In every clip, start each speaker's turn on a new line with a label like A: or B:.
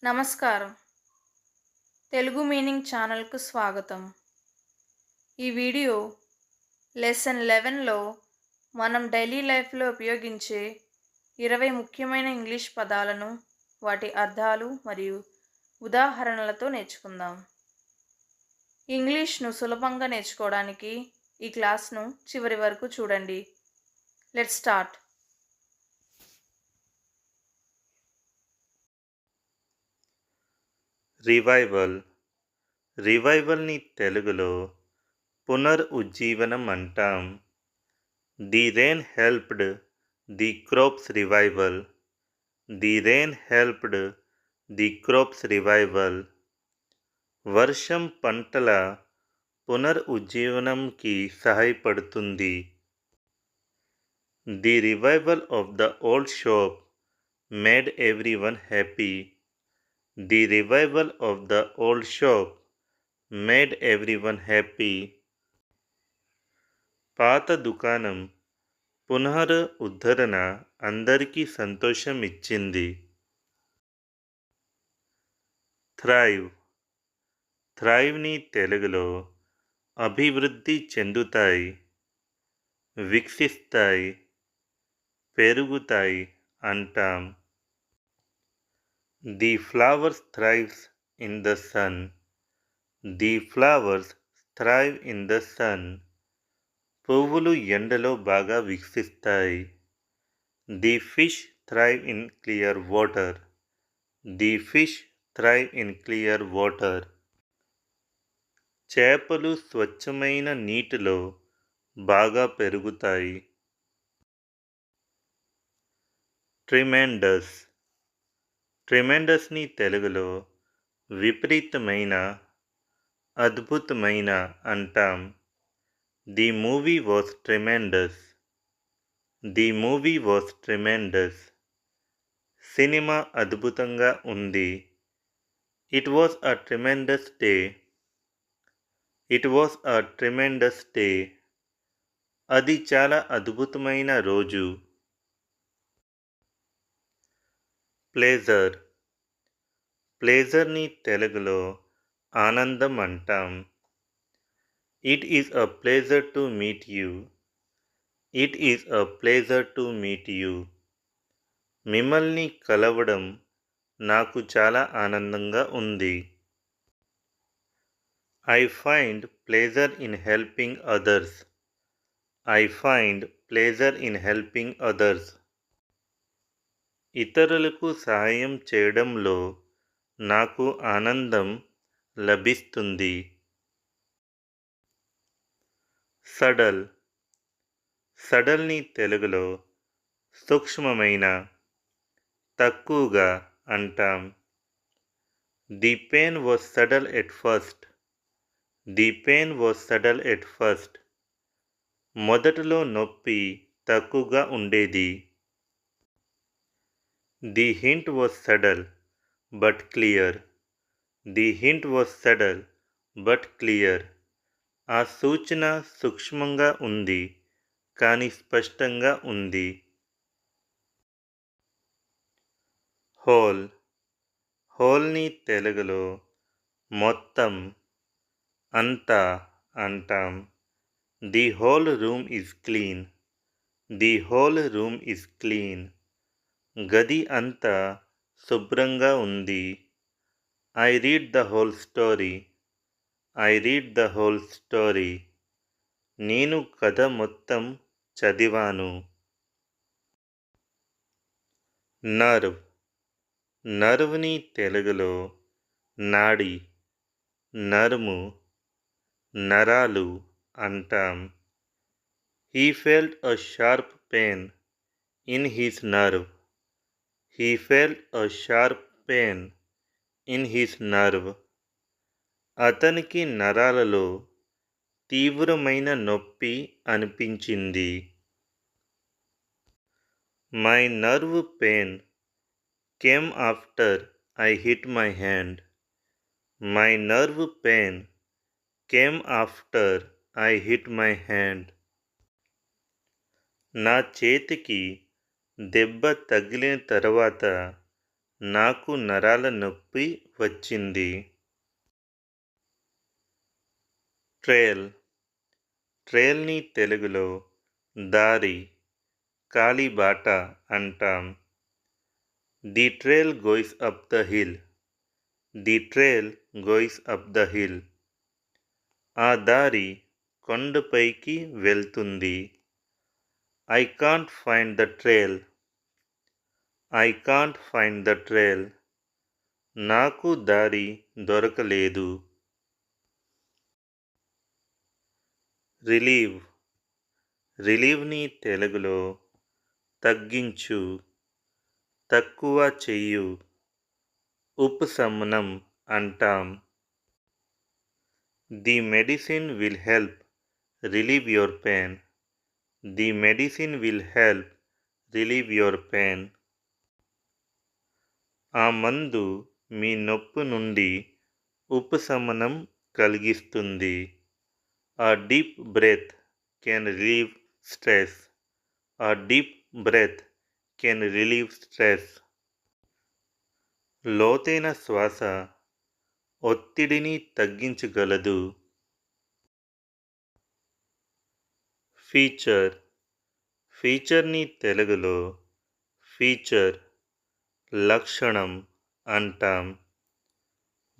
A: నమస్కారం. తెలుగు మీనింగ్ ఛానల్‌కు స్వాగతం. ఈ వీడియో లెసన్ 11లో మనం డైలీ లైఫ్‌లో ఉపయోగించే 20 ముఖ్యమైన ఇంగ్లీష్ పదాలను, వాటి అర్థాలు మరియు ఉదాహరణలతో నేర్చుకుందాం. ఇంగ్లీష్‌ను సులభంగా నేర్చుకోవడానికి ఈ క్లాస్‌ను చివరి వరకు చూడండి. Let's start.
B: రివైవల్. రివైవల్ని తెలుగులో పునరుజ్జీవనం అంటాం. The rain helped the crops revival. The rain helped the crops revival. వర్షం పంటల పునరుజ్జీవనంకి సహాయపడుతుంది. The revival of the old shop made everyone happy. The revival of the old shop made everyone happy. పాత దుకాణం పునరుద్ధరణ అందరికీ సంతోషం ఇచ్చింది. థ్రైవ్. థ్రైవ్ని తెలుగులో అభివృద్ధి చెందుతాయి, వికసిస్తాయి, పెరుగుతాయి అంటాం. The flowers thrives in the sun. The flowers thrive in the sun. పువ్వులు ఎండలో బాగా వికసిస్తాయి. The fish thrive in clear water. The fish thrive in clear water. చేపలు స్వచ్ఛమైన నీటిలో బాగా పెరుగుతాయి. ట్రిమెండస్. ట్రిమెండస్ని తెలుగులో విపరీతమైన, అద్భుతమైన అంటాం. The movie was tremendous. The movie was tremendous. Cinema అద్భుతంగా ఉంది. It was a tremendous day. It was a tremendous day. అది చాలా అద్భుతమైన రోజు. ప్లేజర్. ప్లేజర్ని తెలుగులో ఆనందం అంటాం. It is a pleasure to meet you. It is a pleasure to meet you. మిమ్మల్ని కలవడం నాకు చాలా ఆనందంగా ఉంది. I find pleasure in helping others. I find pleasure in helping others. ఇతరులకు సహాయం చేయడంలో నాకు ఆనందం లభిస్తుంది. సడల్. సడల్ని తెలుగులో సూక్ష్మమైన, తక్కువగా అంటాం. The pain was subtle at first. The pain was subtle at first. మొదట్లో నొప్పి తక్కువగా ఉండేది. The hint was subtle but clear. The hint was subtle but clear. ఆ సూచన సూక్ష్మంగా ఉంది, కానీ స్పష్టంగా ఉంది. హోల్. హోల్ని తెలుగులో మొత్తం, అంతా అంటాం. The whole room is clean. The whole room is clean. గది అంతా శుభ్రంగా ఉంది. I read the whole story. I read the whole story. నేను కథ మొత్తం చదివాను. నర్వ్. నర్వ్ని తెలుగులో నాడి, నరము, నరాలు అంటాం. He felt a sharp pain in his nerve. He felt a sharp pain in his nerve. అతనికి నరాలలో తీవ్రమైన నొప్పి అనిపించింది. My nerve pain came after I hit my hand. My nerve pain came after I hit my hand. నా చేతికి దెబ్బ తగిలిన తర్వాత నాకు నరాల నొప్పి వచ్చింది. ట్రేల్. ట్రేల్ని తెలుగులో దారి, కాలిబాట అంటాం. The trail goes up the hill. The trail goes up the hill. ఆ దారి కొండపైకి వెళ్తుంది. I can't find the trail. I can't find the trail. నాకు దారి దొరకలేదు. రిలీవ్. రిలీవ్ని తెలుగులో తగ్గించు, తక్కువ చెయ్యు, ఉపశమనం అంటాం. The medicine will help relieve your pain. The medicine will help relieve your pain. ఆ మందు మీ నొప్పి నుండి ఉపశమనం కలిగిస్తుంది. A deep breath can relieve stress. A deep breath can relieve stress. లోతైన శ్వాస ఒత్తిడిని తగ్గించగలదు. ఫీచర్. ఫీచర్ని తెలుగులో ఫీచర్, లక్షణం అంటాం.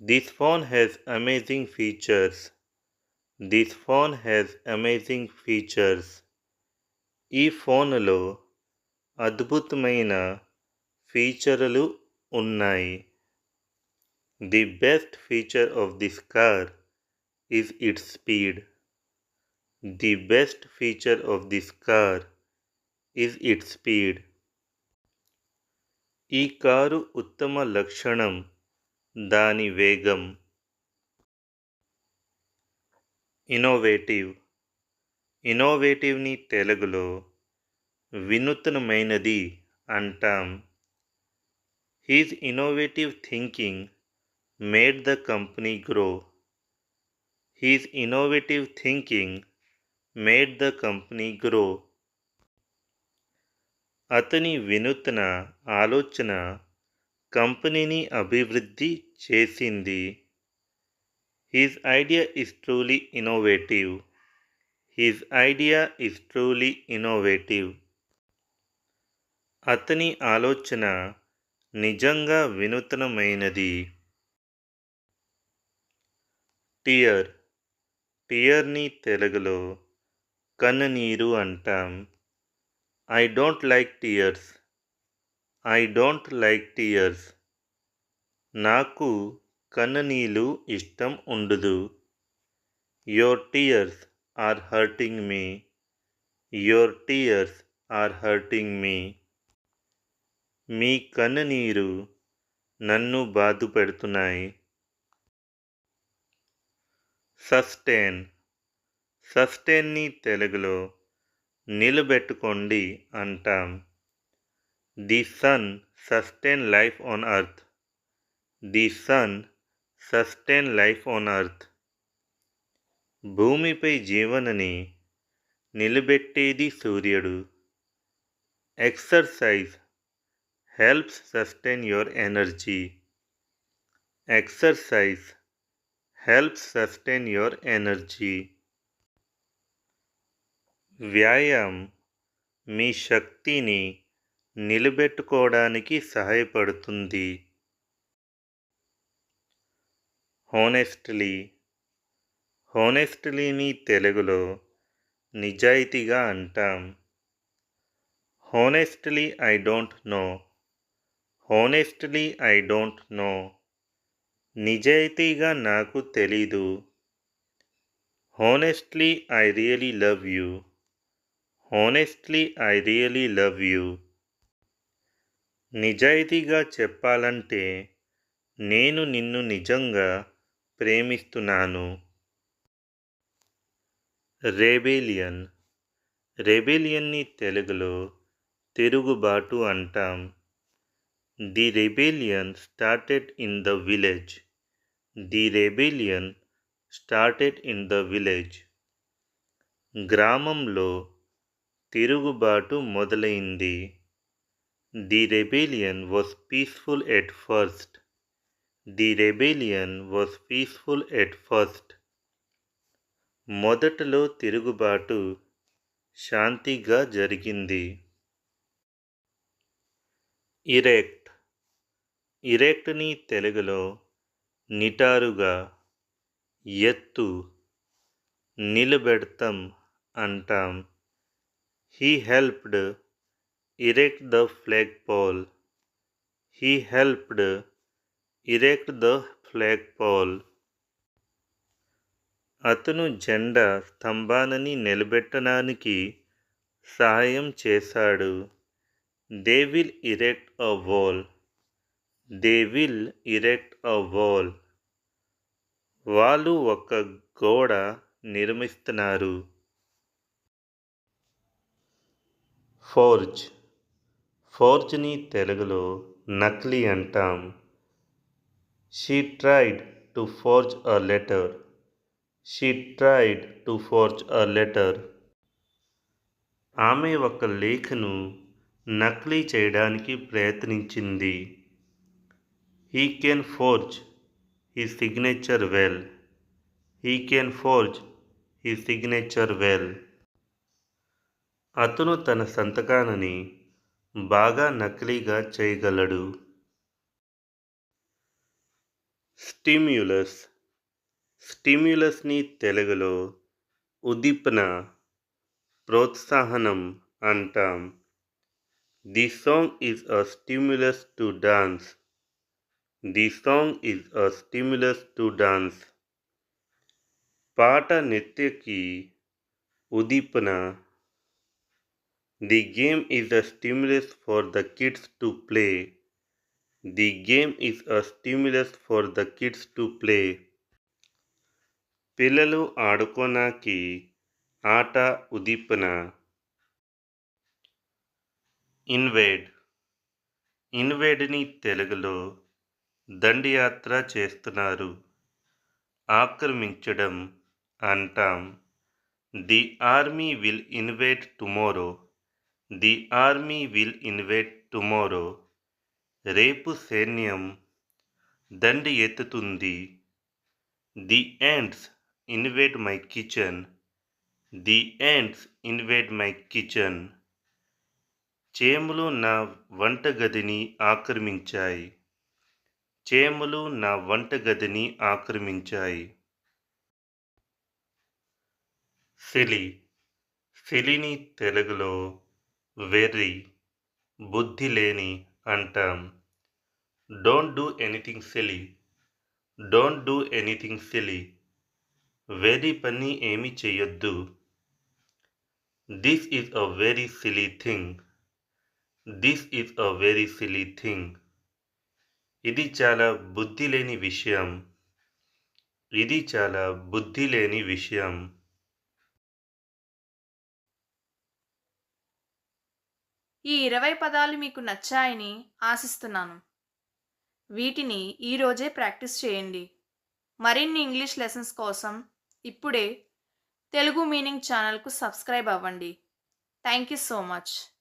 B: This phone has amazing features. This phone has amazing features. ఈ ఫోనులో అద్భుతమైన ఫీచర్లు ఉన్నాయి. The best feature of this car is it's speed. The best feature of this car is it's speed. ఈ కారు ఉత్తమ లక్షణం దాని వేగం. ఇన్నోవేటివ్. ఇన్నోవేటివ్ని తెలుగులో వినూత్నమైనది అంటాం. His innovative thinking made the company grow. His innovative thinking made the company grow. అతని వినూత్న ఆలోచన కంపెనీని అభివృద్ధి చేసింది. His idea is truly innovative. His idea is truly innovative. అతని ఆలోచన నిజంగా వినూత్నమైనది. టియర్. టియర్ని తెలుగులో కన్నీరు అంటాం. I don't like tears. I don't like tears. నాకు కన్ననీళ్ళు ఇష్టం ఉండదు. Your tears are hurting me. Your tears are hurting me. మీ కన్ననీరు నన్ను బాధపెడుతున్నాయి. సస్టైన్. సస్టైన్ని తెలుగులో నిలబెట్టుకోండి అంటాం. The sun sustain life on earth. The sun sustain life on earth. భూమిపై జీవనని నిలబెట్టేది సూర్యుడు. Exercise helps sustain your energy. Exercise helps sustain your energy. వ్యాయామం మీ శక్తిని నిలబెట్టుకోవడానికి సహాయపడుతుంది. హానెస్ట్లీ. హానెస్ట్లీని తెలుగులో నిజాయితీగా అంటాం. Honestly I don't know. Honestly I don't know. నిజాయితీగా నాకు తెలీదు. Honestly I really love you. Honestly I really love you. నిజాయితీగా చెప్పాలంటే నేను నిన్ను నిజంగా ప్రేమిస్తున్నాను. రెబెలియన్. రెబెలియన్ని తెలుగులో తిరుగుబాటు అంటాం. The rebellion started in the village. The rebellion started in the village. గ్రామంలో తిరుగుబాటు మొదలైంది. The rebellion was peaceful at first. The rebellion was peaceful at first. మొదటలో తిరుగుబాటు శాంతిగా జరిగింది. ఇరెక్ట్. ఇరెక్ట్ని తెలుగులో నిటారుగా, ఎత్తు, నిలబెడతాం అంటాం. He helped erect the flagpole. He helped erect the flagpole. అతను జెండా స్తంభాన్ని నిలబెట్టడానికి సహాయం చేశాడు. They will erect a wall. They will erect a wall. వాళ్ళు ఒక గోడ నిర్మిస్తున్నారు. ఫోర్జ్. ఫోర్జ్ని తెలుగులో నకిలీ అంటాం. She tried to forge a letter. She tried to forge a letter. ఆమె ఒక లేఖను నకిలీ చేయడానికి ప్రయత్నించింది. He can forge his signature well. He can forge his signature well. అతను తన సంతకాన్ని బాగా నకిలీగా చేయగలడు. స్టిమ్యులస్. స్టిమ్యులస్ని తెలుగులో ఉద్దీపన, ప్రోత్సాహనం అంటాం. The song is a stimulus to dance. The song is a stimulus to dance. పాట నృత్యకి ఉద్దీపన. The game is a stimulus for the kids to play. The game is a stimulus for the kids to play. పిల్లలు ఆడుకోనాకి ఆట ఉద్దీపన. Invade. ఇన్వేడ్ని తెలుగులో దండయాత్ర చేస్తున్నారు, ఆక్రమించడం అంటాం. The army will invade tomorrow. The army will invade tomorrow. రేపు సైన్యం దండి ఎత్తుతుంది. The ants invade my kitchen. The ants invade my kitchen. చేమలు నా వంటగదిని ఆక్రమించాయి. చేమలు నా వంటగదిని ఆక్రమించాయి. సిలి. సిలిని తెలుగులో వెర్రి, బుద్ధి లేని అంటాం. Don't do anything silly. Don't do anything silly. వెర్రి పని ఏమి చెయ్యొద్దు. This is a very silly thing. This is a very silly thing. ఇది చాలా బుద్ధి లేని విషయం. ఇది చాలా బుద్ధి లేని విషయం.
A: ఈ 20 పదాలు మీకు నచ్చాయని ఆశిస్తున్నాను. వీటిని ఈరోజే ప్రాక్టీస్ చేయండి. మరిన్ని ఇంగ్లీష్ లెసన్స్ కోసం ఇప్పుడే తెలుగు మీనింగ్ ఛానల్కు సబ్స్క్రైబ్ అవ్వండి. Thank you so much.